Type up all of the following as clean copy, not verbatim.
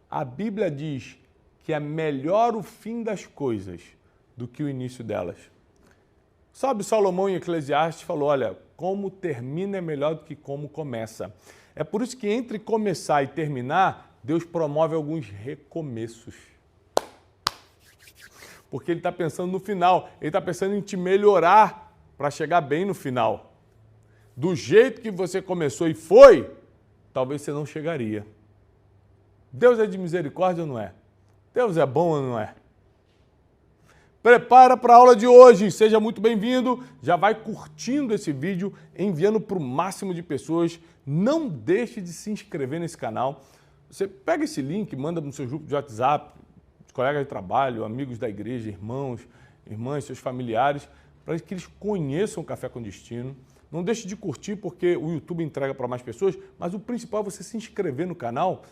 A Bíblia diz que é melhor o fim das coisas do que o início delas. Sabe, Salomão em Eclesiastes falou, olha, como termina é melhor do que como começa. É por isso que entre começar e terminar, Deus promove alguns recomeços. Porque Ele está pensando no final, Ele está pensando em te melhorar para chegar bem no final. Do jeito que você começou e foi, talvez você não chegaria. Deus é de misericórdia ou não é? Deus é bom ou não é? Prepara para a aula de hoje, seja muito bem-vindo. Já vai curtindo esse vídeo, enviando para o máximo de pessoas. Não deixe de se inscrever nesse canal. Você pega esse link, manda no seu grupo de WhatsApp, colegas de trabalho, amigos da igreja, irmãos, irmãs, seus familiares, para que eles conheçam o Café com Destino. Não deixe de curtir, porque o YouTube entrega para mais pessoas, mas o principal é você se inscrever no canal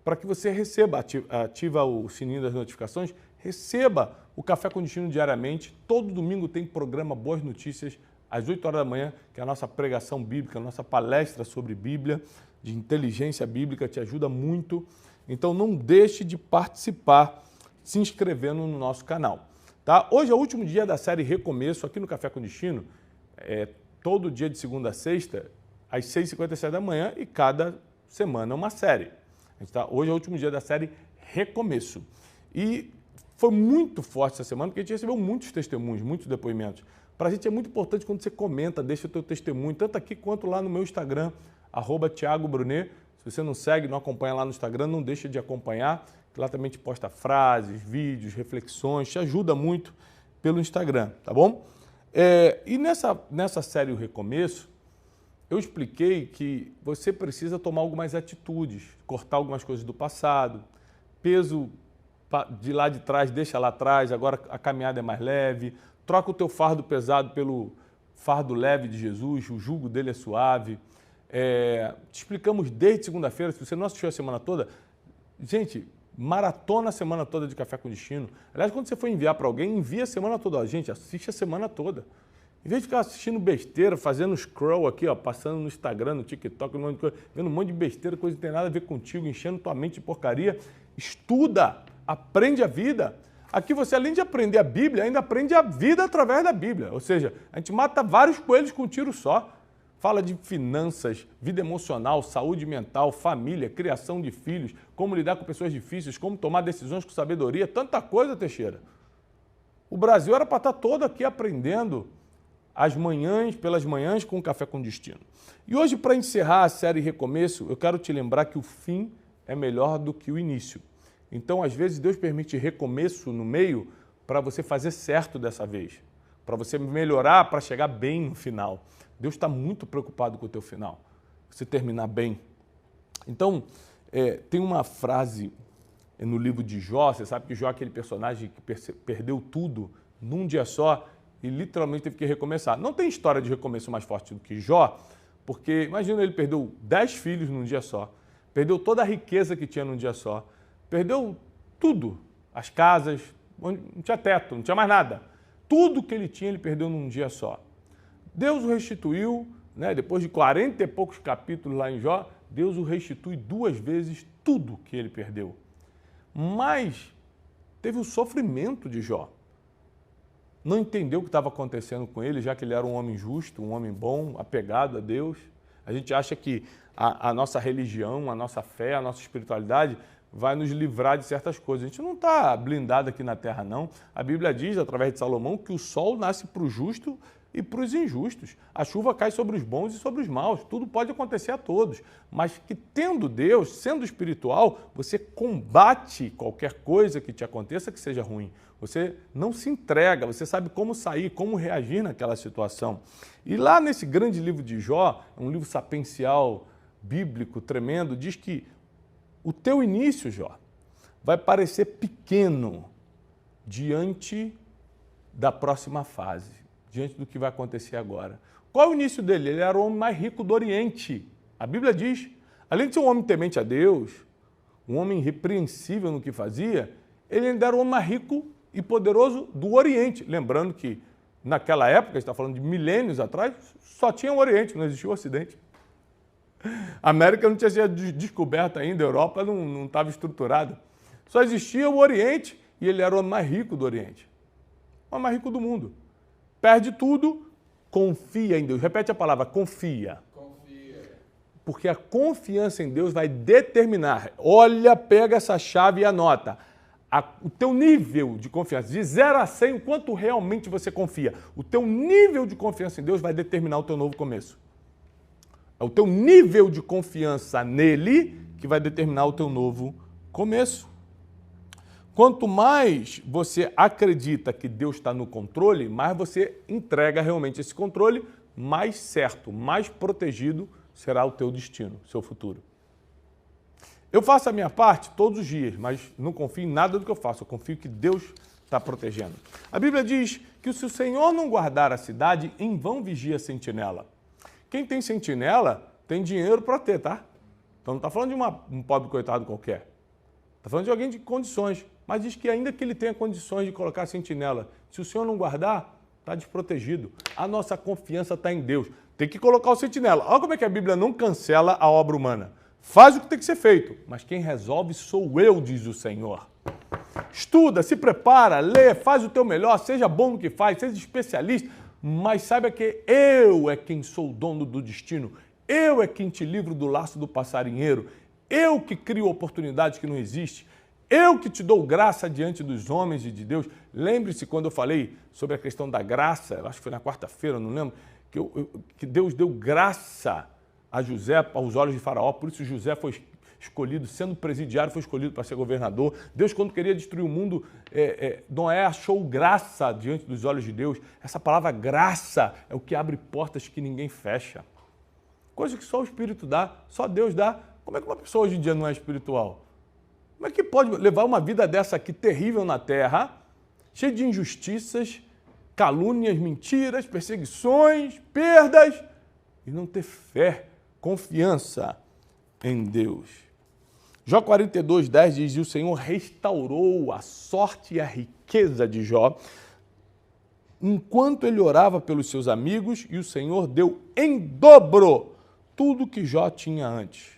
para que você receba, ativa o sininho das notificações, receba o Café com Destino diariamente. Todo domingo tem programa Boas Notícias, às 8 horas da manhã, que é a nossa pregação bíblica, a nossa palestra sobre Bíblia, de inteligência bíblica, te ajuda muito. Então não deixe de participar, se inscrevendo no nosso canal. Tá? Hoje é o último dia da série Recomeço, aqui no Café com Destino, todo dia de segunda a sexta, às 6h57 da manhã, e cada semana uma série. Hoje é o último dia da série Recomeço. E foi muito forte essa semana, porque a gente recebeu muitos testemunhos, muitos depoimentos. Para a gente é muito importante quando você comenta, deixa o teu testemunho, tanto aqui quanto lá no meu Instagram, @ThiagoBrunet. Se você não segue, não acompanha lá no Instagram, não deixa de acompanhar, que lá também te posta frases, vídeos, reflexões, te ajuda muito pelo Instagram, tá bom? E nessa série O Recomeço, eu expliquei que você precisa tomar algumas atitudes, cortar algumas coisas do passado, peso de lá de trás, deixa lá atrás, agora a caminhada é mais leve, troca o teu fardo pesado pelo fardo leve de Jesus, o jugo dele é suave. Te explicamos desde segunda-feira, se você não assistiu a semana toda, gente, maratona a semana toda de Café com Destino. Aliás, quando você for enviar para alguém, envia a semana toda. Gente, assiste a semana toda. Em vez de ficar assistindo besteira, fazendo scroll aqui, ó, passando no Instagram, no TikTok, vendo um monte de besteira, coisa que não tem nada a ver contigo, enchendo tua mente de porcaria, estuda, aprende a vida. Aqui você, além de aprender a Bíblia, ainda aprende a vida através da Bíblia. Ou seja, a gente mata vários coelhos com um tiro só. Fala de finanças, vida emocional, saúde mental, família, criação de filhos, como lidar com pessoas difíceis, como tomar decisões com sabedoria, tanta coisa, Teixeira. O Brasil era para estar todo aqui aprendendo pelas manhãs com o Café com Destino. E hoje, para encerrar a série Recomeço, eu quero te lembrar que o fim é melhor do que o início. Então, às vezes, Deus permite recomeço no meio para você fazer certo dessa vez, para você melhorar, para chegar bem no final. Deus está muito preocupado com o teu final, você terminar bem. Então, tem uma frase no livro de Jó, você sabe que Jó é aquele personagem que perdeu tudo num dia só e literalmente teve que recomeçar. Não tem história de recomeço mais forte do que Jó, porque imagina, ele perdeu 10 filhos num dia só, perdeu toda a riqueza que tinha num dia só, perdeu tudo, as casas, não tinha teto, não tinha mais nada. Tudo que ele tinha, ele perdeu num dia só. Deus o restituiu, né? Depois de 40 e poucos capítulos lá em Jó, Deus o restitui 2 vezes tudo que ele perdeu. Mas teve o sofrimento de Jó. Não entendeu o que estava acontecendo com ele, já que ele era um homem justo, um homem bom, apegado a Deus. A gente acha que a nossa religião, a nossa fé, a nossa espiritualidade vai nos livrar de certas coisas. A gente não está blindado aqui na terra, não. A Bíblia diz, através de Salomão, que o sol nasce para o justo e para os injustos. A chuva cai sobre os bons e sobre os maus. Tudo pode acontecer a todos. Mas que tendo Deus, sendo espiritual, você combate qualquer coisa que te aconteça que seja ruim. Você não se entrega, você sabe como sair, como reagir naquela situação. E lá nesse grande livro de Jó, um livro sapiencial, bíblico, tremendo, diz que o teu início, Jó, vai parecer pequeno diante da próxima fase, diante do que vai acontecer agora. Qual é o início dele? Ele era o homem mais rico do Oriente. A Bíblia diz, além de ser um homem temente a Deus, um homem irrepreensível no que fazia, ele ainda era o homem mais rico e poderoso do Oriente. Lembrando que naquela época, a gente está falando de milênios atrás, só tinha o Oriente, não existia o Ocidente. A América não tinha sido descoberta ainda, a Europa não estava estruturada. Só existia o Oriente e ele era o mais rico do Oriente. O mais rico do mundo. Perde tudo, confia em Deus. Repete a palavra, confia. Porque a confiança em Deus vai determinar. Olha, pega essa chave e anota. O teu nível de confiança, de 0 a 100, o quanto realmente você confia. O teu nível de confiança em Deus vai determinar o teu novo começo. É o teu nível de confiança nele que vai determinar o teu novo começo. Quanto mais você acredita que Deus está no controle, mais você entrega realmente esse controle, mais certo, mais protegido será o teu destino, o seu futuro. Eu faço a minha parte todos os dias, mas não confio em nada do que eu faço, eu confio que Deus está protegendo. A Bíblia diz que se o Senhor não guardar a cidade, em vão vigia a sentinela. Quem tem sentinela tem dinheiro para ter, tá? Então não está falando de um pobre coitado qualquer. Está falando de alguém de condições, mas diz que ainda que ele tenha condições de colocar a sentinela, se o Senhor não guardar, está desprotegido. A nossa confiança está em Deus. Tem que colocar o sentinela. Olha como é que a Bíblia não cancela a obra humana. Faz o que tem que ser feito, mas quem resolve sou eu, diz o Senhor. Estuda, se prepara, lê, faz o teu melhor, seja bom no que faz, seja especialista, mas saiba que eu é quem sou o dono do destino. Eu é quem te livro do laço do passarinheiro. Eu que crio oportunidades que não existem. Eu que te dou graça diante dos homens e de Deus. Lembre-se quando eu falei sobre a questão da graça, acho que foi na quarta-feira, não lembro, que Deus deu graça a José aos olhos de Faraó, por isso José foi escolhido, sendo presidiário, foi escolhido para ser governador. Deus, quando queria destruir o mundo, Noé achou graça diante dos olhos de Deus. Essa palavra graça é o que abre portas que ninguém fecha. Coisa que só o Espírito dá, só Deus dá. Como é que uma pessoa hoje em dia não é espiritual? Como é que pode levar uma vida dessa aqui terrível na terra, cheia de injustiças, calúnias, mentiras, perseguições, perdas, e não ter fé, confiança em Deus? Jó 42:10 diz: e o Senhor restaurou a sorte e a riqueza de Jó, enquanto ele orava pelos seus amigos, e o Senhor deu em dobro tudo que Jó tinha antes.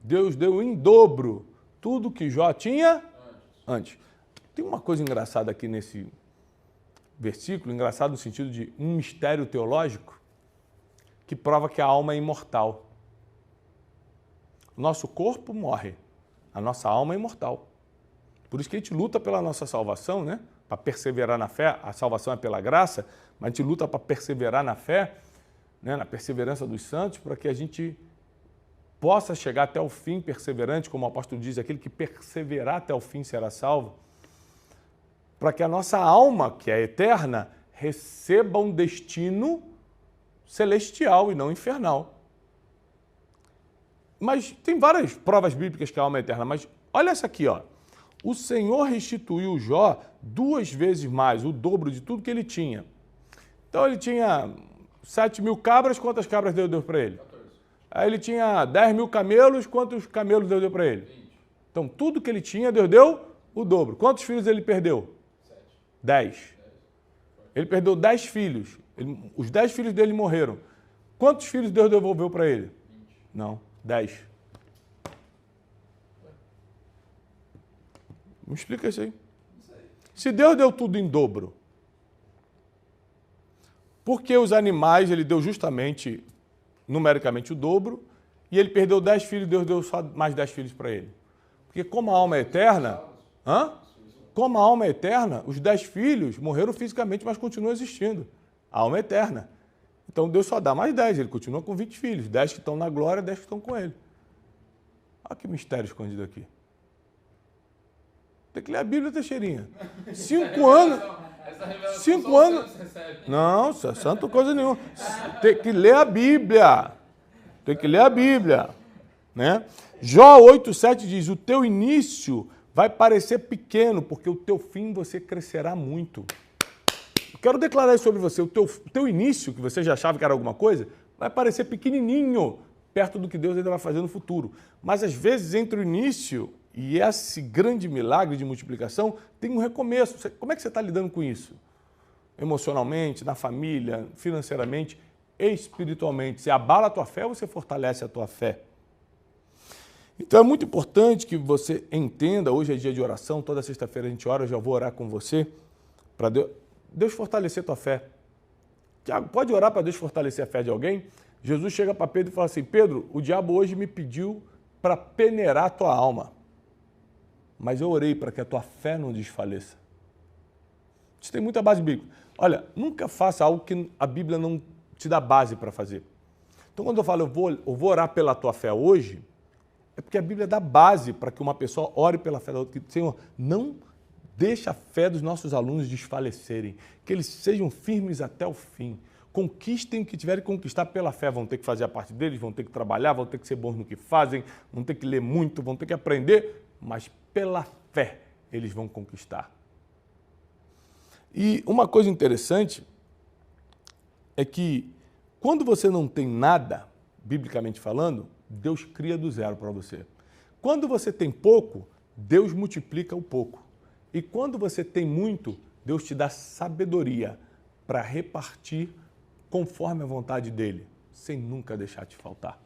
Deus deu em dobro tudo que Jó tinha antes. Tem uma coisa engraçada aqui nesse versículo, engraçado no sentido de um mistério teológico, que prova que a alma é imortal. O nosso corpo morre, a nossa alma é imortal. Por isso que a gente luta pela nossa salvação, né? Para perseverar na fé. A salvação é pela graça, mas a gente luta para perseverar na fé, né? Na perseverança dos santos, para que a gente possa chegar até o fim perseverante, como o apóstolo diz, aquele que perseverar até o fim será salvo, para que a nossa alma, que é eterna, receba um destino celestial e não infernal. Mas tem várias provas bíblicas que a alma é eterna, mas olha essa aqui, ó. O Senhor restituiu Jó 2 vezes mais, o dobro de tudo que ele tinha. Então ele tinha 7.000 cabras, quantas cabras Deus para ele? 14. Aí ele tinha 10.000 camelos, quantos camelos Deus deu para ele? 20. Então tudo que ele tinha, Deus deu o dobro. Quantos filhos ele perdeu? 7. 10. Ele perdeu 10 filhos. Os 10 filhos dele morreram. Quantos filhos Deus devolveu para ele? 20. Não, 10. Me explica isso aí. Se Deus deu tudo em dobro, por que os animais ele deu justamente, numericamente, o dobro, e ele perdeu 10 filhos, Deus deu só mais 10 filhos para ele? Porque como a alma é eterna, como a alma é eterna, os 10 filhos morreram fisicamente, mas continuam existindo. A alma é eterna. Então Deus só dá mais 10, ele continua com 20 filhos, 10 que estão na glória, 10 que estão com ele. Olha que mistério escondido aqui. Tem que ler a Bíblia, Teixeirinha. 5 anos. 5 anos. Não, santo coisa nenhuma. Tem que ler a Bíblia. Tem que ler a Bíblia. Né? Jó 8:7 diz: o teu início vai parecer pequeno, porque o teu fim você crescerá muito. Eu quero declarar isso sobre você. O teu início, que você já achava que era alguma coisa, vai parecer pequenininho, perto do que Deus ainda vai fazer no futuro. Mas às vezes entre o início e esse grande milagre de multiplicação, tem um recomeço. Como é que você está lidando com isso? Emocionalmente, na família, financeiramente. espiritualmente. Você abala a tua fé ou você fortalece a tua fé? Então é muito importante que você entenda, hoje é dia de oração, toda sexta-feira a gente ora, eu já vou orar com você, para Deus fortalecer a tua fé. Tiago, pode orar para Deus fortalecer a fé de alguém? Jesus chega para Pedro e fala assim, Pedro, o diabo hoje me pediu para peneirar a tua alma, mas eu orei para que a tua fé não desfaleça. Isso tem muita base bíblica. Olha, nunca faça algo que a Bíblia não te dá base para fazer. Então quando eu falo, eu vou orar pela tua fé hoje, é porque a Bíblia dá base para que uma pessoa ore pela fé da outra. Senhor, não deixa a fé dos nossos alunos desfalecerem, que eles sejam firmes até o fim. Conquistem o que tiverem que conquistar pela fé. Vão ter que fazer a parte deles, vão ter que trabalhar, vão ter que ser bons no que fazem, vão ter que ler muito, vão ter que aprender, mas pela fé eles vão conquistar. E uma coisa interessante é que quando você não tem nada, biblicamente falando, Deus cria do zero para você. Quando você tem pouco, Deus multiplica o pouco. E quando você tem muito, Deus te dá sabedoria para repartir conforme a vontade dele, sem nunca deixar te faltar.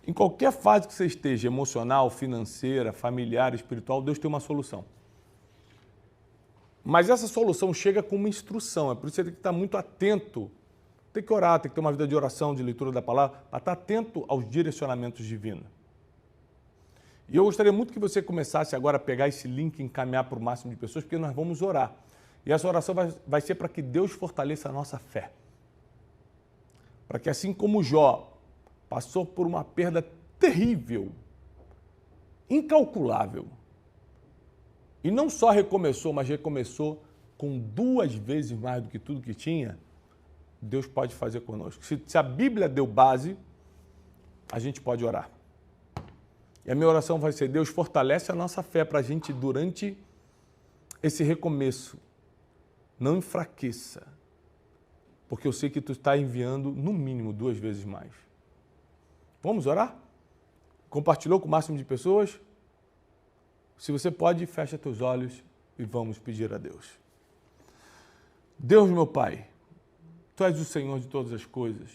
Em qualquer fase que você esteja, emocional, financeira, familiar, espiritual, Deus tem uma solução. Mas essa solução chega com uma instrução, é por isso que você tem que estar muito atento. Tem que orar, tem que ter uma vida de oração, de leitura da palavra, para estar atento aos direcionamentos divinos. E eu gostaria muito que você começasse agora a pegar esse link e encaminhar para o máximo de pessoas, porque nós vamos orar. E essa oração vai ser para que Deus fortaleça a nossa fé. Para que assim como Jó passou por uma perda terrível, incalculável, e não só recomeçou, mas recomeçou com 2 vezes mais do que tudo que tinha, Deus pode fazer conosco. Se a Bíblia deu base, a gente pode orar. E a minha oração vai ser, Deus fortalece a nossa fé para a gente durante esse recomeço. Não enfraqueça, porque eu sei que tu está enviando no mínimo 2 vezes mais. Vamos orar? Compartilhou com o máximo de pessoas? Se você pode, fecha teus olhos e vamos pedir a Deus. Deus, meu Pai, Tu és o Senhor de todas as coisas,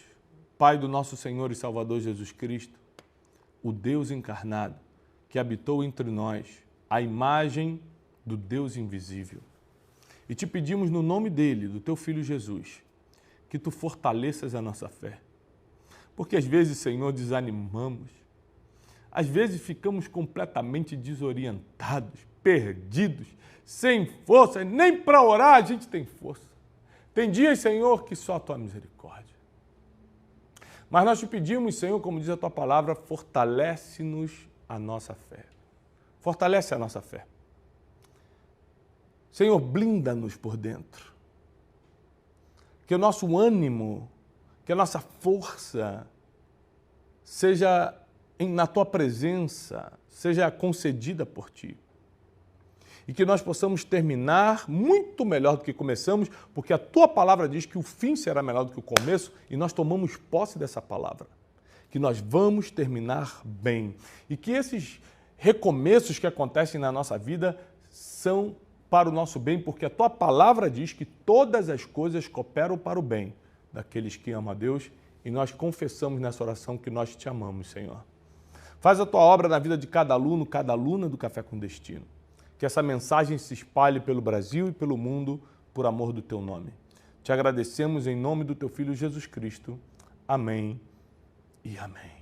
Pai do nosso Senhor e Salvador Jesus Cristo, o Deus encarnado que habitou entre nós, a imagem do Deus invisível. E te pedimos no nome dele, do Teu Filho Jesus, que Tu fortaleças a nossa fé. Porque às vezes, Senhor, desanimamos, às vezes ficamos completamente desorientados, perdidos, sem força, nem para orar a gente tem força. Tem dias, Senhor, que só a Tua misericórdia. Mas nós te pedimos, Senhor, como diz a Tua palavra, fortalece-nos a nossa fé. Fortalece a nossa fé. Senhor, blinda-nos por dentro. Que o nosso ânimo, que a nossa força seja na Tua presença, seja concedida por Ti. E que nós possamos terminar muito melhor do que começamos, porque a Tua palavra diz que o fim será melhor do que o começo, e nós tomamos posse dessa palavra. Que nós vamos terminar bem. E que esses recomeços que acontecem na nossa vida são para o nosso bem, porque a Tua palavra diz que todas as coisas cooperam para o bem daqueles que amam a Deus, e nós confessamos nessa oração que nós Te amamos, Senhor. Faz a Tua obra na vida de cada aluno, cada aluna do Café com Destino. Que essa mensagem se espalhe pelo Brasil e pelo mundo por amor do Teu nome. Te agradecemos em nome do Teu Filho Jesus Cristo. Amém e amém.